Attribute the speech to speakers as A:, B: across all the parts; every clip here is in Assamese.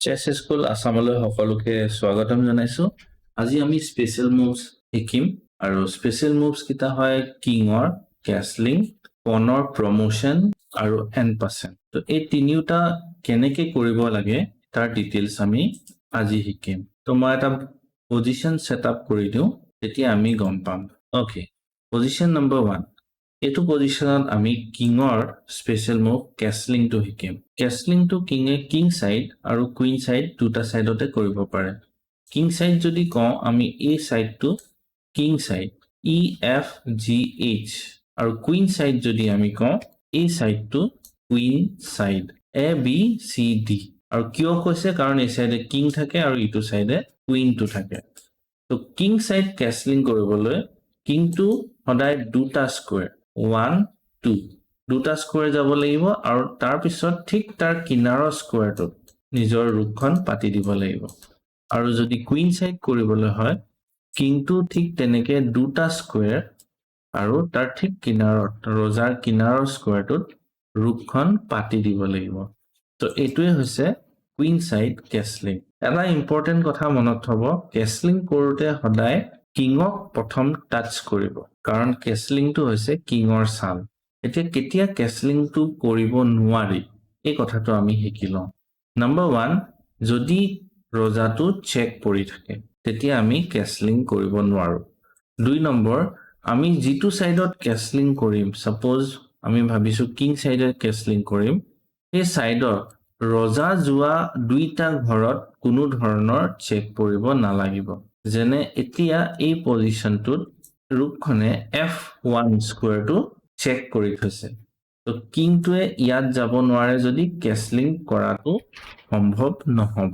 A: চেছ স্কুল আসামলৈ সকলোকে স্বাগতম জনাইছো। আজি আমি স্পেচিয়েল মুভছ শিকিম আৰু স্পেচিয়েল মুভছ কিটা হয় কিঙৰ কেছলিং, পনৰ প্ৰমোশন আৰু এন পাৰ্চেন্ট। তো এই তিনিটা কেনেকে কৰিব লাগে তাৰ ডিটেইলছ আমি আজি শিকিম। তো মই এটা পজিশন সেটআপ কৰি দিওঁ, তেতিয়া আমি গম পাম। Okay, position number 1। এইটো পজিশনত আমি কিঙৰ স্পেচিয়েল মুভ কেছলিংটো শিকিম। কেছলিংটো কিঙে কিং সাইড আৰু কুইন সাইড দুটা সাইডতে কৰিব পাৰে। কিং সাইড যদি কওঁ আমি এই সাইডটো king side E F G H, আৰু কুইন সাইড যদি আমি কওঁ এই সাইডটো queen side A B C D. আৰু কিয় কৈছে কাৰণ এই সাইডে কিং থাকে আৰু ইটো সাইডে কুইনটো থাকে। তো কিং সাইড কেছলিং কৰিবলৈ কিংটো সদায় দুটা স্কোয়াৰ 1 2 দুটা স্কোয়াৰ যাব লাগিব আৰু তাৰ পিছত ঠিক তাৰ কিনাৰৰ স্কোয়াৰটো নিজৰ ৰুকখন পাতি দিব লাগিব। আৰু যদি কুইন সাইড কৰিবলৈ হয় কিংটো ঠিক তেনেকে দুটা স্কোয়াৰ আৰু তাৰ ঠিক কিনাৰত ৰজাৰ কিনাৰৰ স্কোয়াৰটোত ৰুকখন পাতি দিব লাগিব। তো এইটোৱে হৈছে কুইন সাইড কেছলিং। এটা ইম্পৰ্টেন্ট কথা মনত থব, কেছলিং কৰোতে সদায় কিঙক প্ৰথম টাচ কৰিব, কাৰণ কেছলিংটো হৈছে কিঙৰ চাল। এতিয়া কেতিয়া কেছলিংটো কৰিব নোৱাৰি এই কথাটো আমি শিকি লওঁ। নম্বৰ 1, যদি ৰজাটো চেক পৰি থাকে তেতিয়া আমি কেছলিং কৰিব নোৱাৰো। 2 নম্বৰ, আমি যিটো সাইডত কেছলিং কৰিম, সাপোজ আমি ভাবিছো কিং সাইডে কেছলিং কৰিম, এই সাইডত ৰজা যোৱা দুইটা ঘৰত কোনো ধৰণৰ চেক পৰিব নালাগিব। যেনে এতিয়া এই পজিশনটোত ৰুকখনে f1 স্কোয়াৰটো চেক কৰি থৈছে, তো কিংটোৱে ইয়াত যাব নোৱাৰে যদি কেছলিং কৰাটো সম্ভৱ নহব।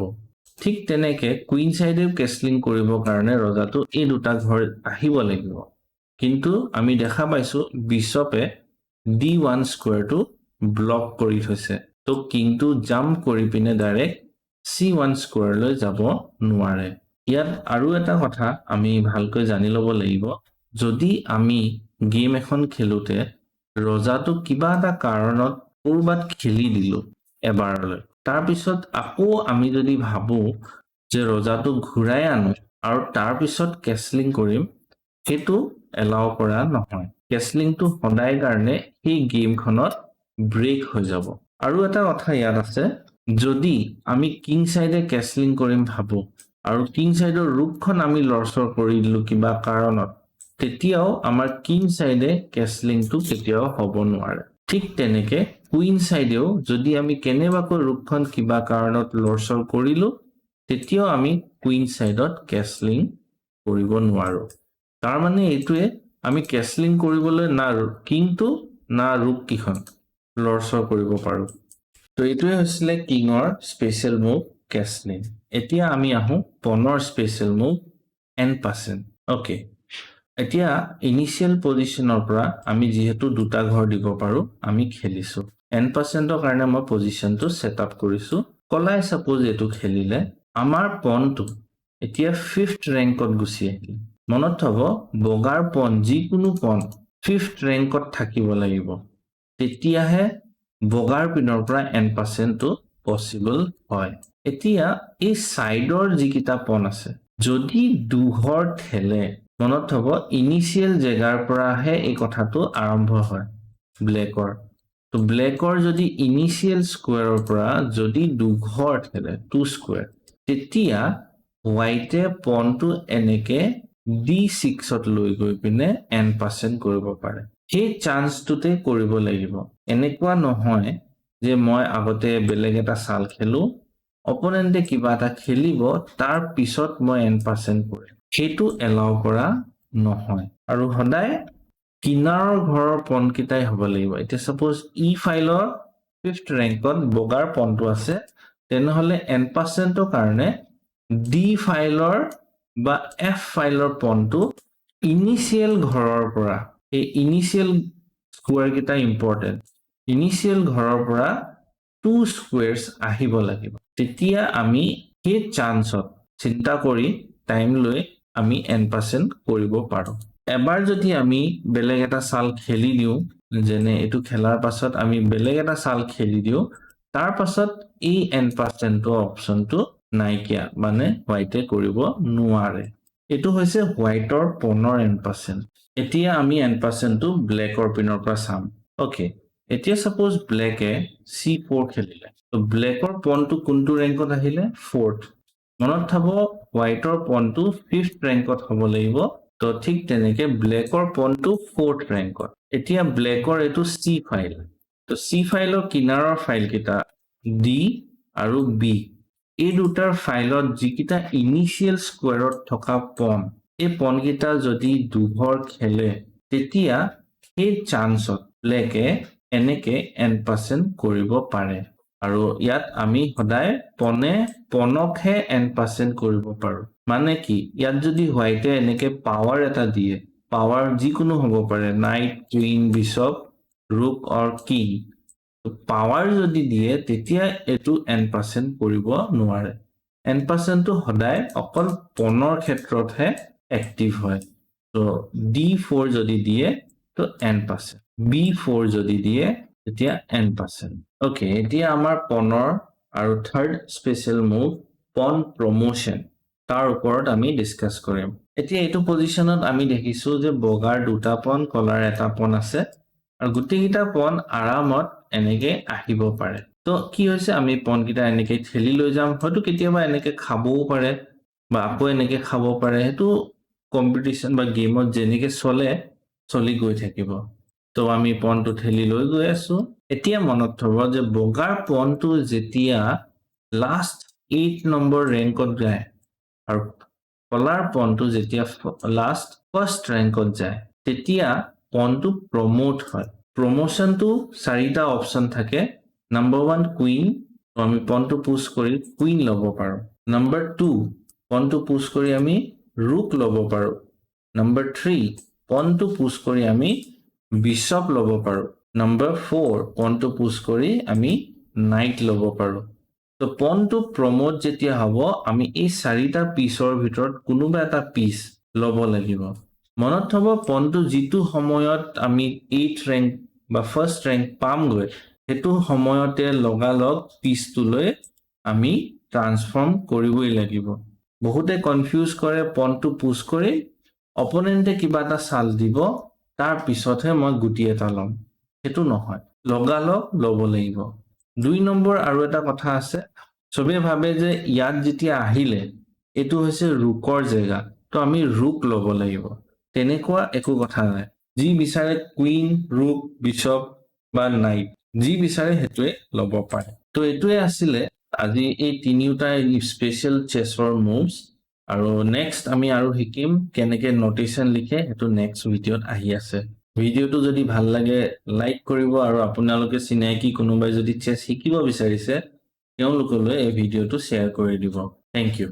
A: ঠিক তেনেকে কুইন সাইডে কেছলিং কৰিবৰ কাৰণে ৰজাটো এই দুটা ঘৰ আহিব লাগিব, কিন্তু আমি দেখা পাইছো বিশপে d1 স্কোয়াৰটো ব্লক কৰি থৈছে, তো কিংটো জাম্প কৰি পিনে ডাইৰেক্ট c1 স্কোয়াৰলৈ যাব নোৱাৰে। ইয়াত আৰু এটা কথা আমি ভালকৈ জানি ল'ব লাগিব, যদি আমি গেম এখন খেলোতে ৰজাটো কিবা এটা কাৰণত কৰবাত খেলি দিলো এবাৰলৈ, তাৰ পিছত আকৌ আমি যদি ভাবো যে ৰজাটো ঘূৰাই আনো আৰু তাৰ পিছত কেছলিং কৰিম, সেইটো এলাও কৰা নহয়। কেছলিংটো সদায় কাৰণে সেই গেমখনত ব্ৰেক হৈ যাব। আৰু এটা কথা ইয়াত আছে, যদি আমি কিং সাইডে কেছলিং কৰিম ভাবো আৰু কিং সাইডৰ ৰুকখন আমি লৰচৰ কৰি দিলো কিবা কাৰণত, তেতিয়াও আমাৰ কিং সাইডে কেছলিংটো কেতিয়াও হ'ব নোৱাৰে। ঠিক তেনেকে কুইন সাইডেও যদি আমি কেনেবাকৈ ৰুকখন কিবা কাৰণত লৰচৰ কৰিলো, তেতিয়াও আমি কুইন সাইডত কেছলিং কৰিব নোৱাৰো। তাৰ মানে এইটোৱে, আমি কেছলিং কৰিবলৈ না কিংটো না ৰুক কিখন লৰচৰ কৰিব পাৰো। তো এইটোৱে হৈছিলে কিঙৰ স্পেচিয়েল মুভ কেছলিং। এতিয়া আমি আহো পনৰ special move en passant. Okay, এতিয়া ইনিশিয়েল পজিশনৰ পৰা আমি যিহেতু দুটা ঘৰ দিব পাৰো আমি খেলিছো। এন পাৰ্চেন্টৰ কাৰণে মই পজিশনটো সেটআপ কৰিছো। কলাই সাপোজ এইটো খেলিলে আমাৰ পনটো এতিয়া 5th ৰেংকত গুচি আহিল। মনত থব, বগাৰ পন যিকোনো পন 5th ৰেংকত থাকিব লাগিব, তেতিয়াহে বগাৰ পিনৰ পৰা এন পাৰ্চেন্টটো পসিবল হয়। এতিয়া এই সাইডৰ যিকিটা পন আছে যদি দুঘৰ ঠেলে, মনত থব ইনিশিয়েল জেগাৰ পৰাহে এই কথাটো আৰম্ভ হয় ব্লেকৰ। তো ব্লেকৰ যদি ইনিশিয়েল স্কোয়াৰৰ পৰা যদি দুঘৰ ঠেলে 2 স্কোয়াৰ, তেতিয়া হোৱাইটে পনটো এনেকে d6ত লৈ গৈ পিনে এন পাৰ্চেন্ট কৰিব পাৰে। সেই চান্সটোতে কৰিব লাগিব। এনেকুৱা নহয় যে মই আগতে বেলেগ এটা চাল খেলো, অপোনেন্টে কিবা এটা খেলিব তাৰ পিছত মই এন পাৰ্চেন্ট কৰিম, সেইটো এলাও কৰা নহয়। আৰু সদায় কিনাৰৰ ঘৰৰ পন কিটাই হ'ব লাগিব। এতিয়া সাপোজ ই ফাইলৰ 5th ৰেংকত বগাৰ পনটো আছে, তেনেহলে এন পাৰ্চেন্টৰ কাৰণে ডি ফাইলৰ বা এফ ফাইলৰ পনটো ইনিশিয়েল ঘৰৰ পৰা, এই ইনিশিয়েল স্কোয়াৰ কিটা ইম্পৰ্টেন্ট, ইনিশিয়েল ঘৰৰ পৰা 2 স্কোয়াৰ্স আহিব লাগিব, তেতিয়া আমি সেই চান্সত চিন্তা কৰি টাইম লৈ আমি এন পাৰ্চেন্ট কৰিব পাৰো। এবাৰ যদি আমি বেলেগ এটা চাল খেলি দিও, যেনে এইটো খেলাৰ পাছত আমি বেলেগ এটা চাল খেলি দিও, তাৰ পাছত এই n% অপচনটো নাইকিয়া মানে হোৱাইটে কৰিব নোৱাৰে এটো হৈছে হোৱাইটৰ পনৰ n%। এতিয়া আমি n%টো ব্লেকৰ পিনৰ পৰা চাম ওকে এতিয়া সাপোজ ব্লেকে c4 খেলিলে তো ব্লেকৰ পনটো কোনটো ৰেংকত আহিলে 4th মনত থব হোৱাইটৰ পনটো 5th ৰেংকত হ'ব লাগিব তো ঠিক তেনেকে ব্লেকৰ পনটো 4th ৰেংকত এতিয়া ব্লেকৰ এটো c ফাইল তো c ফাইলৰ কিনাৰৰ ফাইল কিটা d আৰু b এই দুটাৰ ফাইলত যিকিটা ইনিশিয়েল স্কোয়াৰত থকা পন এই পন কিটা যদি দুঘৰ খেলে তেতিয়া এই চান্সত ব্লেকে এনেকে n% কৰিব পাৰে আৰু ইয়াত আমি সদায় পনকহে n% কৰিব পাৰো মানে কি ইয়াত যদি হোৱাইটে এনেকে পাৱাৰ এটা দিয়ে পাৱাৰ যিকোনো হ'ব পাৰে নাইট কুইন বিশপ ৰুক অৰ কিং পাৱাৰ যদি দিয়ে তেতিয়া এটো n% কৰিব নোৱাৰে n% টো সদায় অকল পনৰ ক্ষেত্ৰতহে এক্টিভ হয় তো d4 যদি দিয়ে তো n% b4 যদি দিয়ে তেতিয়া n% ওকে এতিয়া আমাৰ পনৰ আৰু থাৰ্ড স্পেশাল মুভ পন প্ৰমোশন তাৰ ওপৰত আমি ডিসকাস কৰিম এতিয়া এইটো পজিশনত আমি দেখিছো যে বগাৰ দুটা পন কলাৰ এটা পন আছে আৰু গুটিকিটা পন আৰামত এনেকে আহিব পাৰে তো কি হৈছে আমি পন কিটা এনেকে ঠেলি লৈ যাম হয়তো কেতিয়াবা এনেকে খাবও পাৰে বা আকৌ এনেকে খাব পাৰে হেতু কম্পিটিশন বা গেমত যেনেকে চলি গৈ থাকিব তো আমি পনটো ঠেলি লৈ গৈ আছো এতিয়া মনত থব যে বগাৰ পনটো যেতিয়া লাষ্ট 8 নম্বৰ ৰেংকত যায় আৰু কলাৰ পনটো যেতিয়া লাষ্ট ফাৰ্স্ট ৰেংকত যায় তেতিয়া পনটো প্ৰমোট হয় প্ৰমোশনটো চাৰিটা অপচন থাকে নাম্বাৰ 1 কুইন আমি পনটো পুশ কৰি কুইন ল'ব পাৰো নাম্বাৰ 2 পনটো পুশ কৰি আমি ৰুক ল'ব পাৰো নাম্বাৰ 3 পনটো পুশ কৰি আমি বিশপ ল'ব পাৰো নাম্বাৰ 4 পনটো পুশ কৰি আমি নাইট ল'ব পাৰো তো পনটো প্ৰমোট যেতিয়া হ'ব আমি এই চাৰিটা পিছৰ ভিতৰত কোনোবা এটা পিছ ল'ব লাগিব মনত থব পনটো যিটো সময়ত আমি 8th ৰেংক বা ফাৰ্স্ট ৰেংক পামগৈ হেতু সময়তে লগালগ পিছটোলৈ আমি ট্ৰান্সফৰ্ম কৰিবই লাগিব বহুতে কনফিউজ কৰে পনটো পুশ কৰি অপোনেন্টে কিবা এটা চাল দিব তাৰ পিছতহে মই গুটি এটা লম হেতু নহয় লগালগ ল'ব লাগিব 2 নম্বৰ আৰু এটা কথা আছে সবে ভাবে যে ইয়াত যেতিয়া আহিলে এটো হৈছে ৰুকৰ জায়গা তো আমি ৰুক ল'ব লাগিব তেনেকুৱা একো কথা নাই যি বিচাৰে কুইন ৰুক বিশপ বা নাইট যি বিচাৰে হেতুৱে ল'ব পাৰে তো এটোৱে আছিলে আজি এই তিনিটা স্পেশাল চেছৰ মুভস আৰু নেক্সট আমি আৰু শিকিম কেনেকে নোটেশন লিখে হেতু নেক্সট ভিডিওত আহি আছে ভিডিওটো যদি ভাল লাগে লাইক কৰিব আৰু আপোনালোকে চিনাকি কোনোবাই যদি চেছ শিকিব বিচাৰিছে তেওঁলোকলৈ এই ভিডিওটো শেয়াৰ কৰি দিব থ্যাংক ইউ